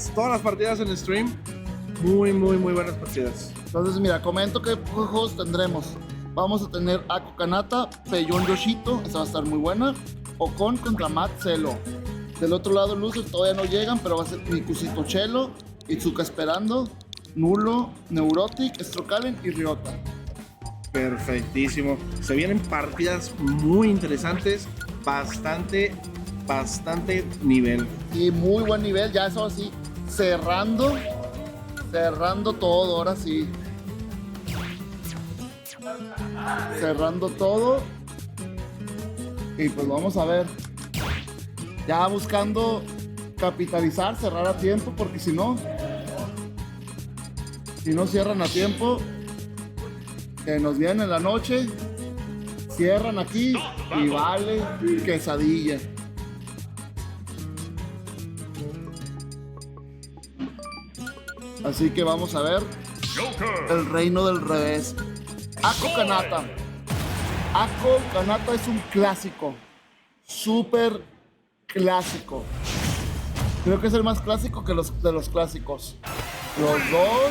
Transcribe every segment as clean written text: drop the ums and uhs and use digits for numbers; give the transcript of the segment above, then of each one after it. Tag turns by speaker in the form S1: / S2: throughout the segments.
S1: todas las partidas en stream. Muy buenas partidas.
S2: Entonces, mira, comento qué juegos tendremos. Vamos a tener Ako Kanata, Peyón Yoshito, esa va a estar muy buena. Ocon contra Matt Celo. Del otro lado, Losers todavía no llegan, pero va a ser Mikusito Chelo, Itsuka Esperando, Nulo, Neurotic, Strokalen y Ryota.
S1: Perfectísimo. Se vienen partidas muy interesantes, bastante nivel.
S2: Y muy buen nivel, ya eso así, cerrando todo, ahora sí. Cerrando todo. Y pues vamos a ver. Ya buscando capitalizar, cerrar a tiempo, porque si no cierran a tiempo, que nos viene la noche, cierran aquí y vale quesadilla. Así que vamos a ver el reino del revés. Ako Kanata. Ako Kanata es un clásico, súper clásico. Creo que es el más clásico que de los clásicos. Los dos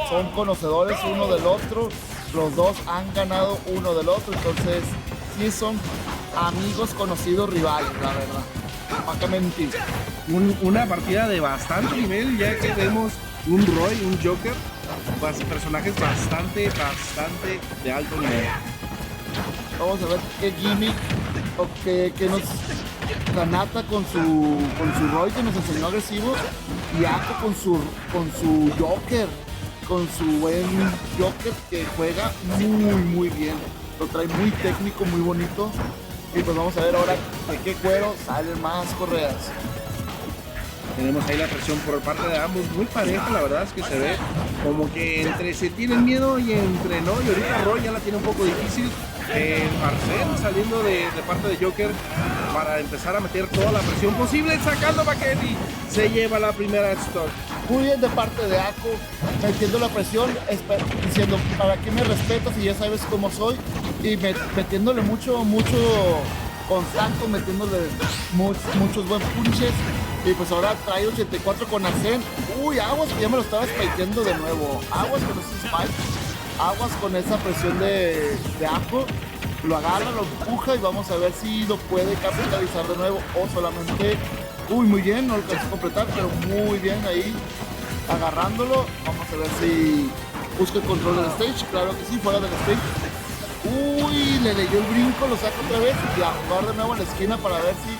S2: son conocedores uno del otro. Los dos han ganado uno del otro. Entonces, sí son amigos, conocidos, rivales, la verdad. ¿Para qué mentir?
S1: Una partida de bastante nivel, ya que vemos un Roy, un Joker, personajes bastante de alto nivel.
S2: Vamos a ver qué gimmick o qué nos Kanata con su Roy, que nos enseñó agresivo, y Ako con su Joker, con su buen Joker que juega muy bien. Lo trae muy técnico, muy bonito. Y pues vamos a ver ahora de qué cuero salen más correas.
S1: Tenemos ahí la presión por parte de ambos, muy pareja, la verdad es que se ve como que entre se tienen miedo y entre no, y ahorita Roy ya la tiene un poco difícil. Arsene saliendo de parte de Joker para empezar a meter toda la presión posible, sacando a Kenny, se lleva la primera stock.
S2: Muy bien de parte de Ako, metiendo la presión, diciendo, ¿para qué me respetas y ya sabes cómo soy? Y metiéndole mucho constante, metiéndole muchos buenos punches. Y pues ahora trae 84 con Arsene. Uy, aguas, que ya me lo estaba spikeando de nuevo. Aguas con ese spike. Aguas con esa presión de Ako. Lo agarra, lo empuja y vamos a ver si lo puede capitalizar de nuevo o solamente... Uy, muy bien, no lo alcanzó a completar, pero muy bien ahí agarrándolo. Vamos a ver si busca el control del stage. Claro que sí, fuera del stage. Uy, le leyó el brinco, lo saca otra vez y a jugar de nuevo en la esquina para ver si...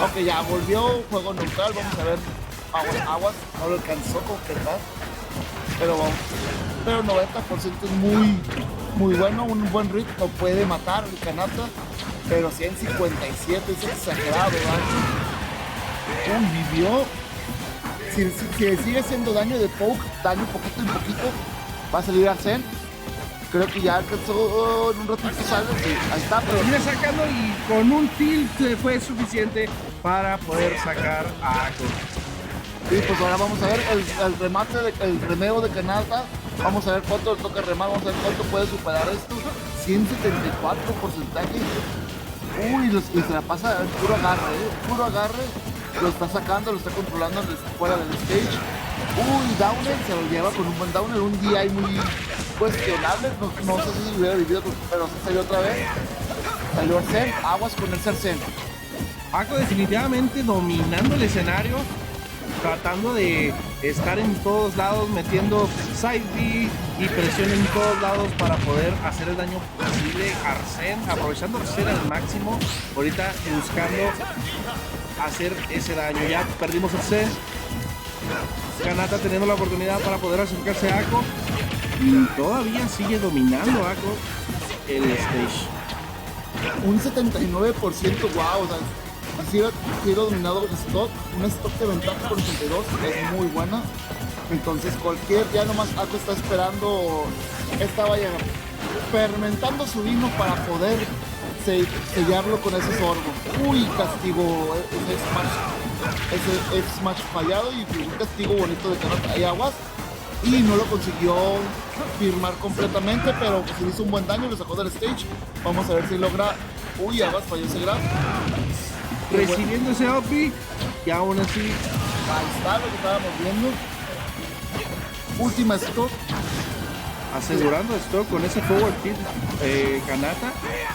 S2: Ok, ya volvió, juego neutral, vamos a ver. Aguas, no lo alcanzó a completar. Pero vamos. Pero 90% es muy bueno, un buen ritmo, puede matar el Kanata. Pero 157 es exagerado, ¿verdad? Vivió. Si sigue haciendo daño de poke, daño poquito en poquito, va a salir Arsene. Creo que ya alcanzó en un ratito sale. Sí, ahí está, pero
S1: viene sacando y con un tilt fue suficiente para poder sacar a Ako.
S2: Sí, pues ahora vamos a ver el remate, el remeo de Kanata. Vamos a ver cuánto le toca remar, vamos a ver cuánto puede superar esto. 174 porcentaje. Uy, y se la pasa puro agarre, puro agarre. Lo está sacando, lo está controlando fuera del stage. Uy, Downer se lo lleva con un buen Downer, un DI muy cuestionable. No sé si hubiera vivido, pero se salió otra vez. Salió Arsene, aguas con el Arsene.
S1: Ako definitivamente dominando el escenario, tratando de estar en todos lados, metiendo side B y presión en todos lados para poder hacer el daño posible. Arsene aprovechando Arsene al máximo, ahorita buscando hacer ese daño. Ya perdimos Arsene. Kanata teniendo la oportunidad para poder acercarse a Ako y todavía sigue dominando Ako el stage.
S2: Un 79%, wow, o sea, sigue dominado el stock, un stock de ventaja con 82 es muy buena. Entonces ya nomás Ako está esperando, estaba ya fermentando su vino para poder sellarlo con ese sorbo. Uy, castigo, ese smash fallado y un castigo bonito de Kanata. Hay aguas y no lo consiguió firmar completamente, pero pues le hizo un buen daño, lo sacó del stage. Vamos a ver si logra. Uy, aguas, falló ese grab.
S1: Recibiendo ese OP y aún así
S2: Ahí está lo que estábamos viendo. Última stock.
S1: Asegurando stock con ese forward kick Kanata.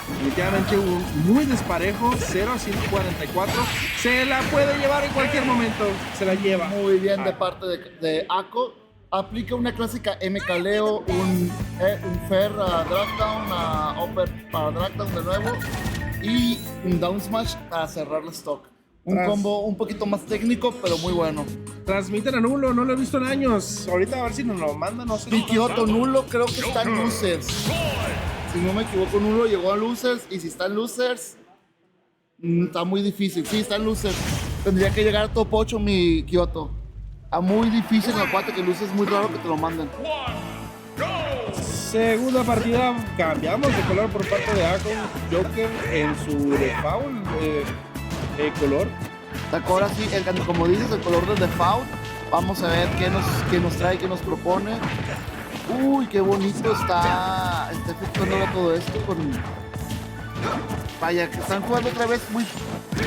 S1: Definitivamente muy desparejo. 0 a 144. Se la puede llevar en cualquier momento. Se la lleva.
S2: Muy bien de parte de Ako. Aplica una clásica MKLeo, un Fair Dragdown, Upper para Dragdown de nuevo. Y un Down Smash para cerrar la stock. Un combo un poquito más técnico, pero muy bueno.
S1: Transmiten a Nulo, no lo he visto en años. Ahorita a ver si nos lo mandan, no sé.
S2: Kyoto Nulo creo que está en Losers. Si no me equivoco, Nulo llegó a Losers. Y si está en Losers, está muy difícil. Sí, está en Losers. Tendría que llegar a top 8 mi Kyoto. Está muy difícil en el cuate que Losers, es muy raro que te lo manden.
S1: Segunda partida, cambiamos de color por parte de Ako. Joker en su default color.
S2: Ahora sí, como dices, el color del default. Vamos a ver qué nos trae, qué nos propone. Uy, qué bonito está efectuando todo esto con... Vaya, que están jugando otra vez muy...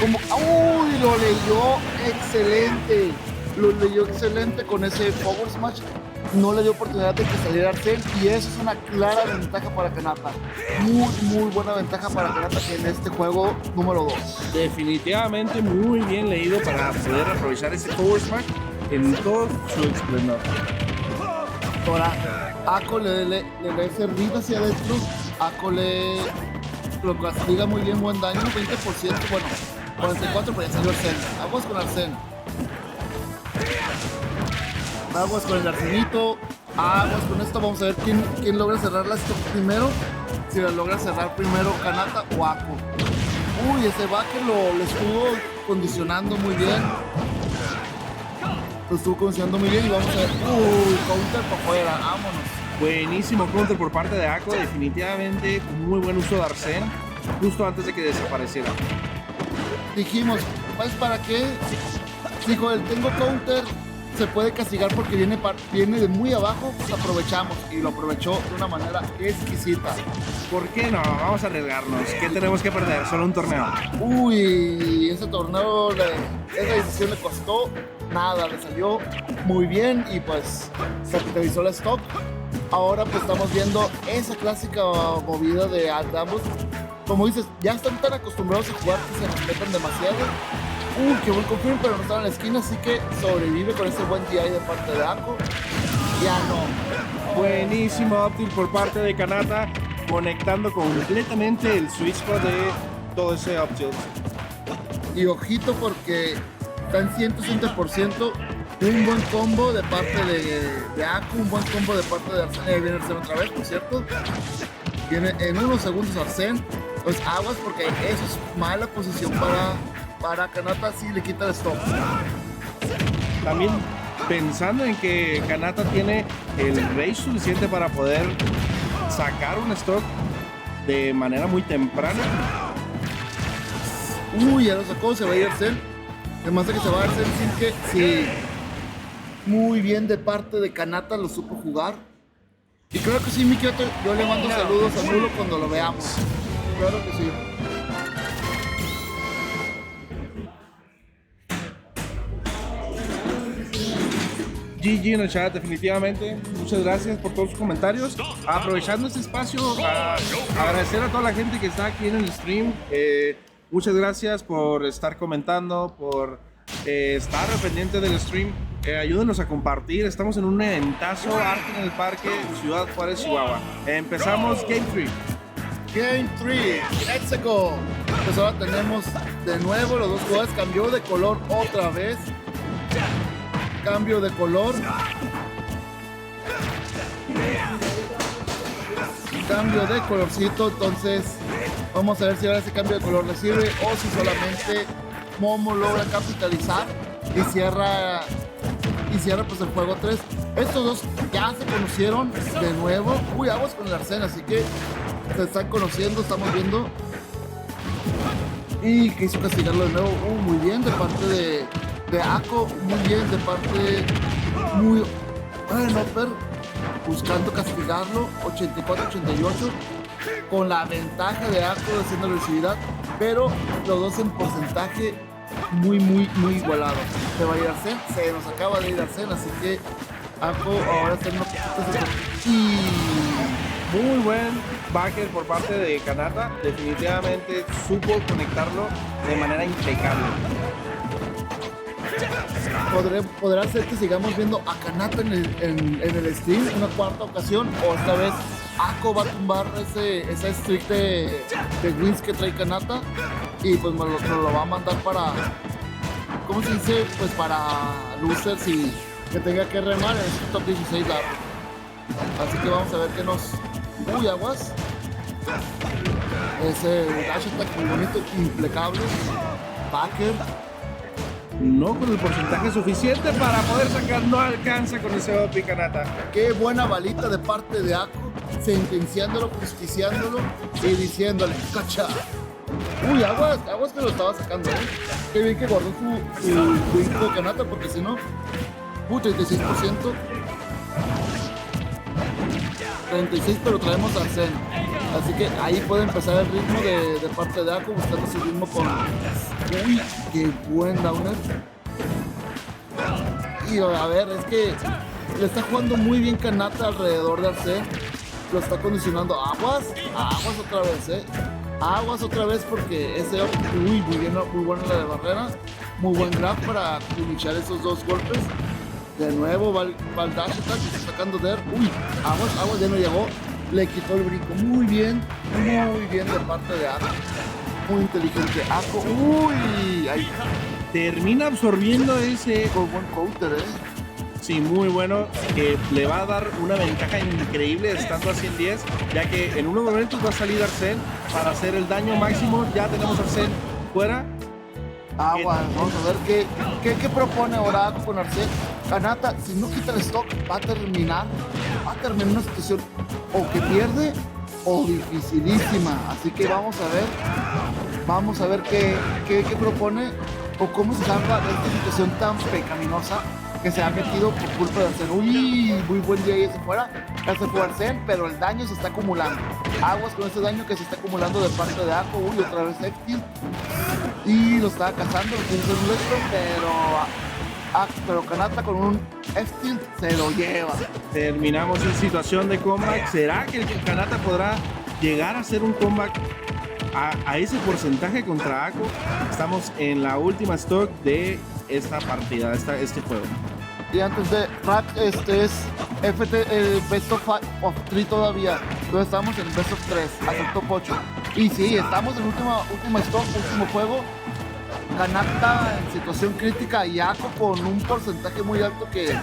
S2: como... Uy, lo leyó excelente. Lo leyó excelente con ese Power Smash. No le dio oportunidad de que saliera Arcel y eso es una clara ventaja para Kanata. Muy buena ventaja para Kanata en este juego número 2.
S1: Definitivamente muy bien leído para poder aprovechar ese Power Smash en todo su esplendor.
S2: Ahora, Ako le ese read hacia adentro. Ako lo castiga muy bien, buen daño, 20%, bueno, 44%, pero ya salió Arcel. Aguas con Arcel. Aguas con el arsenito, aguas con esto, vamos a ver quién logra cerrar la stock primero, si la logra cerrar primero Kanata o Ako. Uy, ese baque le estuvo condicionando muy bien, y vamos a ver, counter para afuera, vámonos.
S1: Buenísimo counter por parte de Ako, definitivamente muy buen uso de Arsene, justo antes de que desapareciera.
S2: Dijimos, pues ¿para qué? Dijo él, tengo counter, se puede castigar porque viene de muy abajo, pues aprovechamos, y lo aprovechó de una manera exquisita.
S1: ¿Por qué no? Vamos a arriesgarnos. ¿Qué tenemos que perder? Solo un torneo.
S2: Uy, ese torneo, esa decisión le costó nada, le salió muy bien y pues capitalizó la stock. Ahora pues estamos viendo esa clásica movida de ambos. Como dices, ya están tan acostumbrados a jugar que se respetan demasiado. Qué buen confirm, pero no estaba en la esquina, así que sobrevive con ese buen TI de parte de Ako. Ya no.
S1: Buenísimo Optil por parte de Kanata, conectando completamente el sweet spot de todo ese Optil.
S2: Y ojito porque está en 160%. Un buen combo de parte de Ako, un buen combo de parte de Arsene. Viene Arsene otra vez, por cierto. Viene en unos segundos Arsene. Pues aguas porque eso es mala posición para Kanata, si le quita el stop.
S1: También pensando en que Kanata tiene el rage suficiente para poder sacar un stock de manera muy temprana.
S2: Ya lo sacó, se va a ir Arsene. Además de que se va a Arsene sin que... Sí. Muy bien de parte de Kanata, lo supo jugar. Y creo que sí, mi Kyoto, yo le mando saludos a Nulo cuando lo veamos. Claro que sí.
S1: GG en el chat, definitivamente. Muchas gracias por todos sus comentarios. Aprovechando este espacio, agradecer a toda la gente que está aquí en el stream. Muchas gracias por estar comentando, por estar pendiente del stream. Ayúdenos a compartir. Estamos en un eventazo, Arte en el Parque, Ciudad Juárez, Chihuahua. Empezamos Game 3.
S2: Game 3, let's go. Pues ahora tenemos de nuevo los dos jugadores. Cambió de color otra vez. Cambio de color. Cambio de colorcito. Entonces vamos a ver si ahora ese cambio de color le sirve o si solamente Momo logra capitalizar y cierra pues el juego 3. Estos dos ya se conocieron de nuevo. Aguas con el Arsene, así que se están conociendo, estamos viendo. Y quiso castigarlo de nuevo. Muy bien de parte de Ako, muy bien de parte muy bueno, pero buscando castigarlo. 84-88 con la ventaja de Ako haciendo la agresividad, pero los dos en porcentaje muy igualado. Se va a ir Arsene, se nos acaba de ir Arsene, así que Ako ahora está en una poquita y
S1: Muy buen backer por parte de Kanata. Definitivamente supo conectarlo de manera impecable.
S2: podrá ser que sigamos viendo a Kanata en el stream una cuarta ocasión, o esta vez Ako va a tumbar esa streak de wins que trae Kanata y pues nos lo va a mandar para, ¿cómo se dice? Pues para losers y que tenga que remar en este top 16 largo. Así que vamos a ver qué nos... Uy, aguas. Ese dash attack muy bonito, impecable. Backer.
S1: No con el porcentaje suficiente para poder sacar, no alcanza con ese OP Kanata.
S2: Qué buena balita de parte de Ako, sentenciándolo, justiciándolo y diciéndole, cacha. Uy, aguas que lo estaba sacando, Qué bien que guardó su hijo de Kanata, porque si no, 36%. 36, pero traemos a Arsene. Así que ahí puede empezar el ritmo de parte de Ako, buscando su ritmo con... Uy, qué buen downer. Y a ver, es que le está jugando muy bien Kanata alrededor de Arsene. Lo está condicionando. Aguas otra vez, Aguas otra vez porque ese... Uy, muy buena la de barrera. Muy buen grab para iniciar esos dos golpes. De nuevo va el dash attack, está sacando der. Uy, aguas, ya no llegó. Le quitó el brinco. Muy bien de parte de Ako. Muy inteligente Ako. Uy, ahí
S1: Termina absorbiendo ese...
S2: con buen counter,
S1: Sí, muy bueno, que le va a dar una ventaja increíble estando a 110, ya que en unos momentos va a salir Arsene para hacer el daño máximo. Ya tenemos a Arsene fuera.
S2: Aguas, vamos a ver qué propone ahora Ako con Arsene. Kanata, si no quita el stock, va a terminar una situación o que pierde o dificilísima. Así que vamos a ver qué propone o cómo se salva de esta situación tan pecaminosa que se ha metido por culpa de Arsene. Uy, muy buen día y ese fuera. Ya se fue Arsene, pero el daño se está acumulando. Aguas con ese daño que se está acumulando de parte de Ako. Uy, otra vez F-Tilt. Y lo estaba cazando, lo quiso hacer un electro, pero Kanata con un F-Tilt se lo lleva.
S1: Terminamos en situación de comeback. ¿Será que el Kanata podrá llegar a hacer un comeback a ese porcentaje contra Ako? Estamos en la última stock de esta partida, este juego.
S2: Y antes de Rack, este es Best of 3 todavía. Entonces estamos en Best of 3, hasta el top 8. Y sí, estamos en última stock, último juego. Kanata en situación crítica y Ako con un porcentaje muy alto que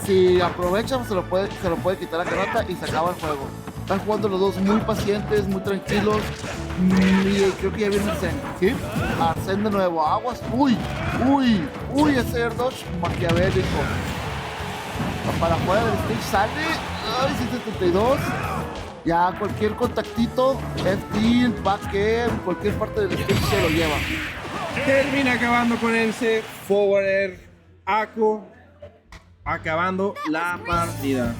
S2: si aprovechan se lo puede quitar a Kanata y se acaba el juego. Están jugando los dos muy pacientes, muy tranquilos. Y creo que ya viene Arsene, ¿sí? Arsene de nuevo, aguas. Uy, ese air dodge maquiavélico. Para fuera del stage sale. Ay, 172. Ya cualquier contactito, F-Tilt, back air, cualquier parte del stage se lo lleva.
S1: Termina acabando con ese forward air. Ako acabando la partida.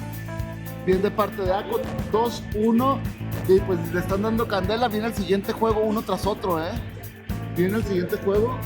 S2: Bien de parte de Ako, 2-1. Y pues le están dando candela. Viene el siguiente juego uno tras otro, Viene el siguiente juego.